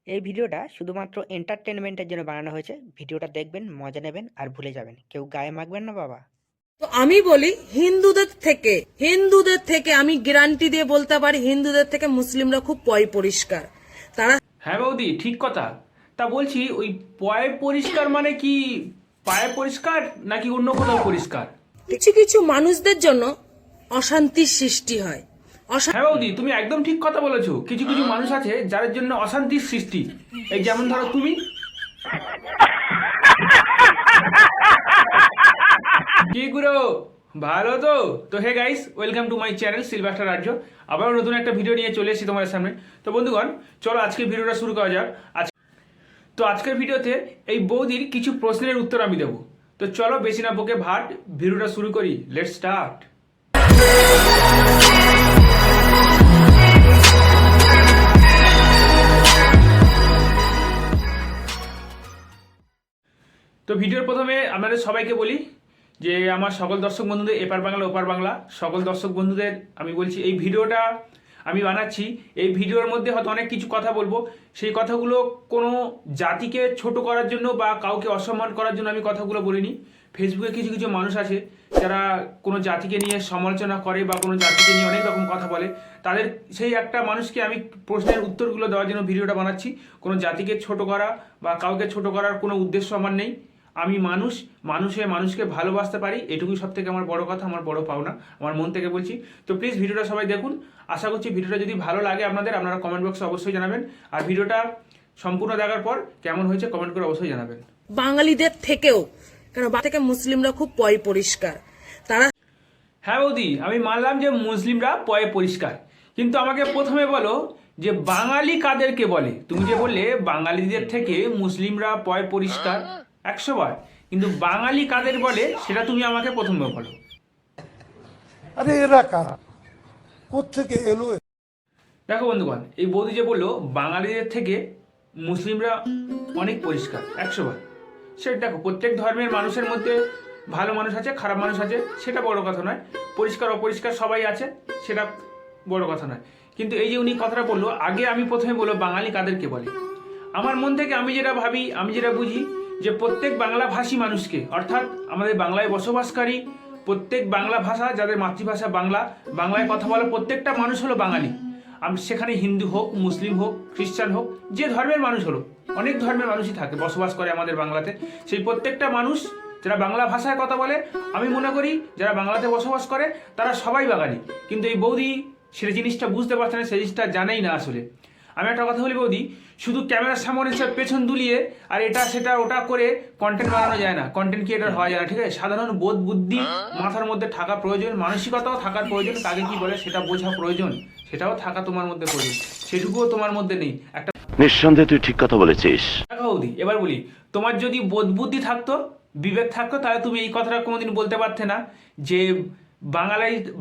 এই ভিডিওটা শুধুমাত্র এন্টারটেনমেন্টের জন্য বানানো হয়েছে। ভিডিওটা দেখবেন, মজা নেবেন আর ভুলে যাবেন। কেউ গায়ে মাখবেন না বাবা। তো আমি বলি হিন্দুদের থেকে আমি গ্যারান্টি দিয়ে বলতে পারি হিন্দুদের থেকে মুসলিমরা খুব পরিষ্কার। তারা হ্যাঁ বৌদি, ঠিক কথা। তা বলছি, ওই পয় পরিষ্কার মানে কি পায়ে পরিষ্কার নাকি অন্য কোথাও পরিষ্কার? কিছু কিছু মানুষদের জন্য অশান্তির সৃষ্টি হয়। হ্যাঁ বৌদি, তুমি একদম ঠিক কথা বলেছো। কিছু কিছু মানুষ আছে যাদের জন্য অশান্তির সৃষ্টি। এই যেমন ধরো তুমি। কি গুরো, ভালো তো? তো hey guys, welcome to my channel Sylvester রাজ্য। আবারও নতুন একটা ভিডিও নিয়ে চলে এসেছি তোমাদের সামনে। তো বন্ধুগণ, চলো আজকে ভিডিওটা শুরু করা যাক। তো আজকের ভিডিওতে এই বৌদির কিছু প্রশ্নের উত্তর আমি দেবো। তো চলো বেশি না বকে ভাট, ভিডিওটা শুরু করি। Let's start. তো ভিডিওর প্রথমে আপনাদের সবাইকে বলি যে আমার সকল দর্শক বন্ধুদের, এপার বাংলা ওপার বাংলা সকল দর্শক বন্ধুদের আমি বলছি, এই ভিডিওটা আমি বানাচ্ছি। এই ভিডিওর মধ্যে হয়তো অনেক কিছু কথা বলবো। সেই কথাগুলো কোনো জাতিকে ছোট করার জন্য বা কাউকে অসম্মান করার জন্য আমি কথাগুলো বলিনি। ফেসবুকে কিছু কিছু মানুষ আছে যারা কোনো জাতিকে নিয়ে সমালোচনা করে বা কোনো জাতিকে নিয়ে অনেক রকম কথা বলে। তাদের সেই একটা মানুষকে আমি প্রশ্নের উত্তরগুলো দেওয়ার জন্য ভিডিওটা বানাচ্ছি। কোনো জাতিকে ছোট করা বা কাউকে ছোট করার কোনো উদ্দেশ্য আমার নেই। আমি মানুষকে ভালোবাসতে পারি, এটুকুই সব থেকে আমার বড় কথা, আমার বড় পাওনা। আমার মন থেকে বলছি। তো প্লিজ ভিডিওটা সবাই দেখুন। আশা করছি ভিডিওটা যদি ভালো লাগে আপনারা কমেন্ট বক্সে অবশ্যই জানাবেন। আর ভিডিওটা সম্পূর্ণ দেখার পর কেমন হয়েছে কমেন্ট করে অবশ্যই জানাবেন। বাঙালিদের থেকেও কেন থেকে মুসলিমরা খুব পরিষ্কার। তারা হ্যাঁ বৌদি, আমি মানলাম যে মুসলিমরা পয়ে পরিষ্কার, কিন্তু আমাকে প্রথমে বলো যে বাঙালি কাদেরকে বলে? তুমি যে বললে বাঙালিদের থেকে মুসলিমরা পয় পরিষ্কার 100 বার, কিন্তু বাঙালি কাদের বলে সেটা তুমি আমাকে প্রথমে বলো। আরে এরা কারা, কোত্থেকে এলো? দেখো বন্ধুগণ, এই বৌদি যে বললো বাঙালিদের থেকে মুসলিমরা অনেক পরিষ্কার 100 বার, সেটা দেখো প্রত্যেক ধর্মের মানুষের মধ্যে ভালো মানুষ আছে, খারাপ মানুষ আছে, সেটা বড় কথা নয়। পরিষ্কার অপরিষ্কার সবাই আছে, সেটা বড় কথা নয়। কিন্তু এই যে উনি কথাটা বললো, আগে আমি প্রথমে বলবো বাঙালি কাদেরকে বলে। আমার মন থেকে আমি যেটা ভাবি, আমি যেটা বুঝি, যে প্রত্যেক বাংলাভাষী মানুষকে, অর্থাৎ আমাদের বাংলায় বসবাসকারী প্রত্যেক বাংলা ভাষা, যাদের মাতৃভাষা বাংলা, বাংলায় কথা বলা প্রত্যেকটা মানুষ হলো বাঙালি। সেখানে হিন্দু হোক, মুসলিম হোক, খ্রিস্টান হোক, যে ধর্মের মানুষ হলো, অনেক ধর্মের মানুষই থাকে, বসবাস করে আমাদের বাংলাতে। সেই প্রত্যেকটা মানুষ যারা বাংলা ভাষায় কথা বলে, আমি মনে করি যারা বাংলাতে বসবাস করে তারা সবাই বাঙালি। কিন্তু এই বৌদি সেটা জিনিসটা বুঝতে পারছে না, সেই জিনিসটা জানেই না আসলে। আমি একটা কথা বলি বৌদি, শুধু ক্যামেরার সামনে সব পেছন দুলিয়ে আর এটা সেটা ওটা করে কন্টেন্ট বানানো যায় না, কন্টেন্ট ক্রিয়েটার হওয়া যায় না, ঠিক আছে? সাধারণ বোধ বুদ্ধি মাথার মধ্যে থাকা প্রয়োজন, মানসিকতাও থাকার প্রয়োজন, কাকে কি বলে সেটা বোঝা প্রয়োজন, সেটাও থাকা তোমার মধ্যে প্রয়োজন। সেটুকুও তোমার মধ্যে নেই। একটা নিঃসন্দেহে তুই ঠিক কথা বলেছিস। দেখো বৌদি, এবার বলি, তোমার যদি বোধ বুদ্ধি থাকতো, বিবেক থাকতো, তাহলে তুমি এই কথাটা কোনোদিন বলতে পারতে না যে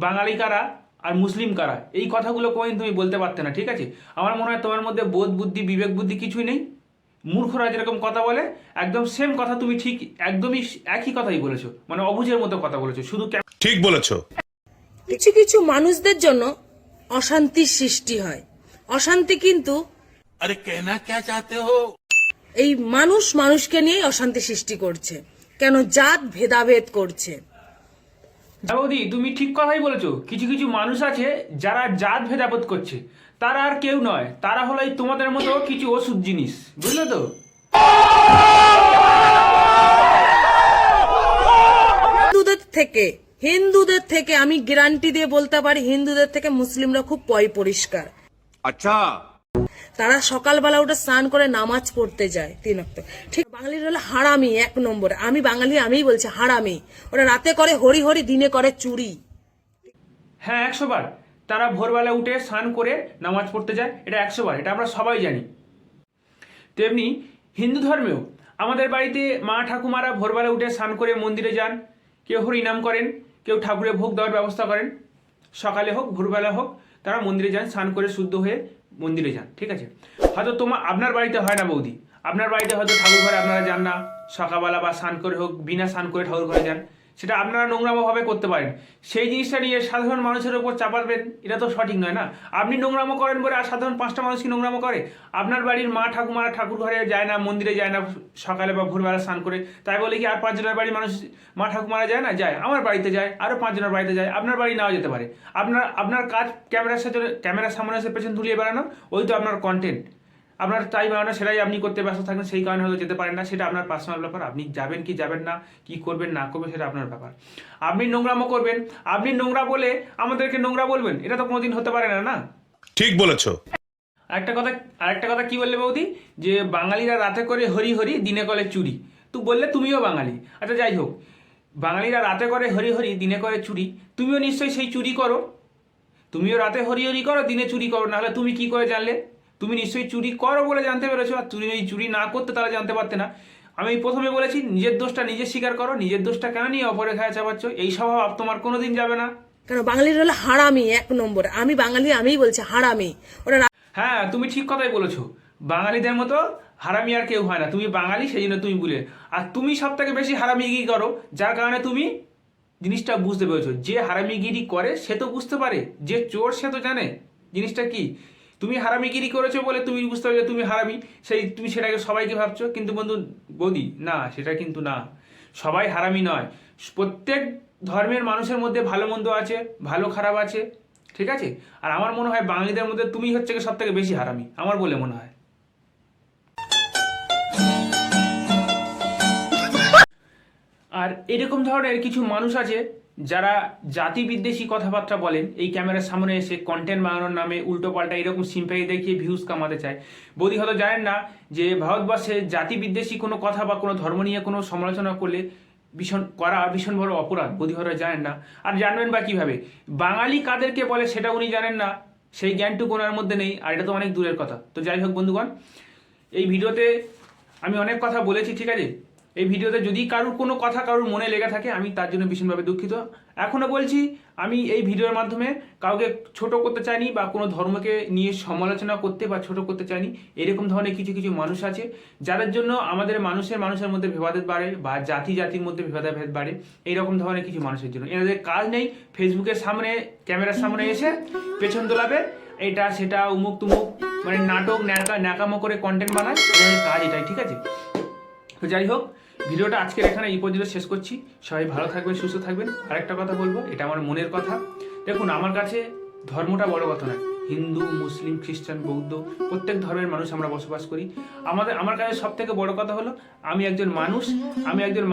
বাঙালি কারা আর মুসলিম কারা, এই কথাগুলো কোনোদিন তুমি বলতে পারতে না, ঠিক আছে? আমার মনে হয় তোমার মধ্যে বোধ বুদ্ধি বিবেক বুদ্ধি কিছুই নেই। মূর্খরা যেরকম কথা বলে একদম সেম কথা তুমি ঠিক একদমই একই কথাই বলেছো, মানে অবুঝের মতো কথা বলেছো। শুধু ঠিক বলেছো। কিছু কিছু মানুষদের জন্য অশান্তির সৃষ্টি হয়। অশান্তি কিন্তু আরে কেনা কে চাতে হো? এই মানুষকে নিয়েই অশান্তি সৃষ্টি করছে। কেন জাত ভেদাভেদ করছে। হ্যাঁ বৌদি, তুমি ঠিক কথাই বলেছো। কিছু কিছু মানুষ আছে যারা জাত ভেদাভেদ করছে, তারা আর কেউ নয়, তারা হলো এই তোমাদের মতো কিছু ওষুধ জিনিস, বুঝলে তো? হিন্দুদের থেকে আমি গ্যারান্টি দিয়ে বলতে পারি হিন্দুদের থেকে মুসলিমরা খুব পরিষ্কার। আচ্ছা, তারা সকালবেলা উঠে স্নান করে নামাজ পড়তে যায় 3 ওয়াক্ত। ঠিক, বাঙালির হলো হারামি 1 নম্বরে। আমি বাঙালি, আমিই বলছি হারামি। ওরা রাতে করে হরি হরি, দিনে করে চুরি। হ্যাঁ 100 বার। তারা ভোরবেলা উঠে স্নান করে নামাজ পড়তে যায়, এটা 100 বার, এটা আমরা সবাই জানি। তেমনি হিন্দু ধর্মেও আমাদের বাড়িতে মা ঠাকুমারা ভোরবেলা উঠে স্নান করে মন্দিরে যান, কেউ হরিনাম করেন, কেউ ঠাকুরের ভোগ দেওয়ার ব্যবস্থা করেন। সকালে হোক ভোরবেলা হোক তারা মন্দিরে যান, স্নান করে শুদ্ধ হয়ে মন্দিরে যান, ঠিক আছে? হয়তো আপনার বাড়িতে হয় না বৌদি, আপনার বাড়িতে হয়তো ঠাকুর ঘরে আপনারা যান না, সকালবেলা বা স্নান করে হোক, বিনা স্নান করে ঠাকুর ঘরে যান, সেটা আপনারা নোংরামোভাবে করতে পারেন, সেই জিনিসটা নিয়ে সাধারণ মানুষের উপর চাপাবেন, এটা তো সঠিক নয় না। আপনি নোংরামো করেন বলে আর সাধারণ 5টা মানুষ কি নোংরামো করে? আপনার বাড়ির মা ঠাকুমারা ঠাকুর ঘরে যায় না, মন্দিরে যায় না সকালে বা ভোরবেলা স্নান করে, তাই বলে কি আর 5 জনের বাড়ির মানুষ মা ঠাকুমারা যায় না? যায়। আমার বাড়িতে যায়, আরও 5 জনের বাড়িতে যায়, আপনার বাড়ি নাও যেতে পারে। আপনার কাজ ক্যামেরার সামনে এসে পেছন ধুলিয়ে বেড়ানো, ওই তো আপনার কন্টেন্ট। আপনার তাই বানানো, সেটাই আপনি করতে ব্যস্ত থাকবেন, সেই কারণে হয়তো যেতে পারেন না, সেটা আপনার পার্সোনাল ব্যাপার। আপনি যাবেন কি যাবেন না, কি করবেন না করবেন, সেটা আপনার ব্যাপার। আপনি নোংরামো করবেন, আপনি নোংরা বলে আমাদেরকে নোংরা বলবেন, এটা তো কোনোদিন হতে পারে না, না? ঠিক বলেছো। আরেকটা কথা কি বললে বৌদি, যে বাঙালিরা রাতে করে হরি হরি, দিনে করে চুরি। বললে তুমিও বাঙালি, আচ্ছা যাই হোক, বাঙালিরা রাতে করে হরি হরি, দিনে করে চুরি, তুমিও নিশ্চয়ই সেই চুরি করো। তুমিও রাতে হরি হরি করো, দিনে চুরি করো, নাহলে তুমি কি করে জানলে? তুমি নিশ্চয়ই চুরি করো বলে জানতে পেরেছো, আর তুমি এই চুরি না করতে তারা জানতে পারতে না। আমি প্রথমে বলেছি, নিজের দোষটা নিজে স্বীকার করো, নিজের দোষটা কেন নিয়ে অপরের খায় চাপাচ্ছ? এই স্বভাব তোমার কোনোদিন যাবে না। কেন বাঙালির হলো হারামি 1 নম্বরে। আমি বাঙালি আমিই বলছি হারামি। ওরা হ্যাঁ, তুমি ঠিক কথাই বলেছো, বাঙালিদের মতো হারামি আর কেউ হয় না। তুমি বাঙালি, সেই জন্য তুমি বলে, আর তুমি সব থেকে বেশি হারামিগিরি করো, যার কারণে তুমি জিনিসটা বুঝতে পেরেছো। যে হারামিগিরি করে সে তো বুঝতে পারে, যে চোর সে তো জানে জিনিসটা কি। তুমি হারামিগিরি করেছো বলে তুমি বুঝতে পারছো তুমি হারামি, তুমি সেটাকে সবাইকে ভাবছো, কিন্তু বৌদি না, সেটা কিন্তু না। সবাই হারামি নয়, প্রত্যেক ধর্মের মানুষের মধ্যে ভালো মন্দ আছে, ভালো খারাপ আছে, ঠিক আছে? আর আমার মনে হয় বাঙালিদের মধ্যে তুমি হচ্ছে সব থেকে বেশি হারামি, আমার বলে মনে হয়। আর এরকম ধরনের কিছু মানুষ আছে যারা জাতি বিদ্বেষী কথাবার্তা বলেন, এই ক্যামেরার সামনে এসে কন্টেন্ট বানানোর নামে উল্টো পাল্টা এরকম সিম্প্যাথি দেখিয়ে ভিউজ কামাতে চায়। বৌদি হয়তো জানেন না যে ভারতবর্ষে জাতি বিদ্বেষী কোনো কথা বা কোনো ধর্ম নিয়ে কোনো সমালোচনা করলে ভীষণ বড় অপরাধ। বৌদি হয়তো জানেন না, আর জানবেন বা কিভাবে? বাঙালি কাদেরকে বলে সেটা উনি জানেন না, সেই জ্ঞানটুকু ওনার মধ্যে নেই, আর এটা তো অনেক দূরের কথা। তো যাই হোক বন্ধুগণ, এই ভিডিওতে আমি অনেক কথা বলেছি, ঠিক আছে? এই ভিডিওতে যদি কোনো কথা কারোর মনে লেগে থাকে, আমি তার জন্য ভীষণভাবে দুঃখিত। এখনও বলছি, আমি এই ভিডিওর মাধ্যমে কাউকে ছোট করতে চাইনি বা কোনো ধর্মকে নিয়ে সমালোচনা করতে বা ছোট করতে চাইনি। এরকম ধরনের কিছু কিছু মানুষ আছে যাদের জন্য আমাদের মানুষের মধ্যে ভেদাভেদ বাড়ে বা জাতির মধ্যে ভেদাভেদ বাড়ে, এইরকম ধরনের কিছু মানুষের জন্য। এনাদের কাজ নেই ফেসবুকের সামনে ক্যামেরার সামনে এসে পেছন দোলাবে, এটা সেটা উমুক তুমুক, মানে নাটক ন্যাকামো করে কন্টেন্ট বানায়, এদের কাজ এটাই, ঠিক আছে? তো যাই হোক, ভিডিওটা আজকের এখানে এই পর্যন্ত শেষ করছি। সবাই ভালো থাকবেন, সুস্থ থাকবেন। আরেকটা কথা বলবো, এটা আমার মনের কথা। দেখুন, আমার কাছে ধর্মটা বড় কথা নয়। হিন্দু, মুসলিম, খ্রিস্টান, বৌদ্ধ, প্রত্যেক ধর্মের মানুষ আমরা বসবাস করি। আমার কাছে সব থেকে বড় কথা হলো, আমি একজন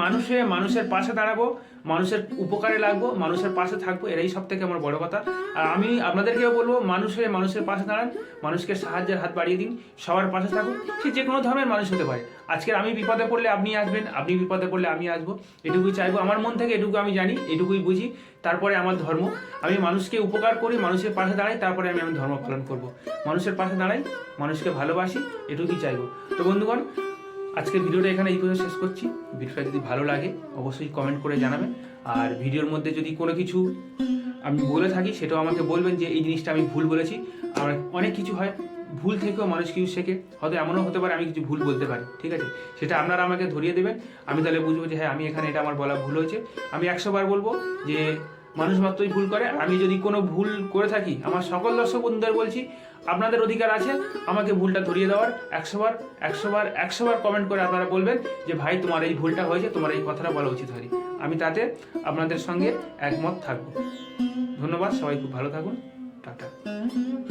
মানুষ হয়ে মানুষের পাশে দাঁড়াবো, মানুষের উপকারে লাগবো, মানুষের পাশে থাকবো, এটাই সব থেকে আমার বড় কথা। আর আমি আপনাদেরকেও বলবো, মানুষ হয়ে মানুষের পাশে দাঁড়ান, মানুষকে সাহায্যের হাত বাড়িয়ে দিন, সবার পাশে থাকুন। সে যে কোনো ধর্মের মানুষ হতে পারে। আজকের আমি বিপদে পড়লে আপনি আসবেন, আপনি বিপদে পড়লে আমি আসবো, এটুকুই চাইবো। আমার মন থেকে এটুকু আমি জানি, এটুকুই বুঝি। তারপরে আমার ধর্ম, আমি মানুষকে উপকার করি, মানুষের পাশে দাঁড়াই, তারপরে আমি ধর্ম পালন করব। মানুষের পাশে দাঁড়াই, মানুষকে ভালোবাসি, এটুকুই চাইবো। তো বন্ধুগণ, আজকের ভিডিওটা এখানে এই পর্যন্ত শেষ করছি। ভিডিওটা যদি ভালো লাগে অবশ্যই কমেন্ট করে জানাবেন। আর ভিডিওর মধ্যে যদি কোনো কিছু আমি বলে থাকি, সেটাও আমাকে বলবেন যে এই জিনিসটা আমি ভুল বলেছি। আর অনেক কিছু হয়, ভুল থেকেও মানুষ কিছু শেখে, হয়তো এমনও হতে পারে আমি কিছু ভুল বলতে পারি, ঠিক আছে? সেটা আপনারা আমাকে ধরিয়ে দেবেন, আমি তাহলে বুঝবো যে হ্যাঁ, আমি এখানে এটা আমার বলা ভুল হয়েছে। আমি 100 বার বলবো যে মানুষ মাত্রই ভুল করে। আমি যদি কোনো ভুল করে থাকি, আমার সকল দর্শক বন্ধুদের বলছি, আপনাদের অধিকার আছে আমাকে ভুলটা ধরিয়ে দেওয়ার। 100 বার কমেন্ট করে আপনারা বলবেন যে ভাই, তোমার এই ভুলটা হয়েছে, তোমার এই কথাটা বলা উচিত হয়নি। আমি তাতে আপনাদের সঙ্গে একমত থাকবো। ধন্যবাদ, সবাই খুব ভালো থাকুন, টাটা।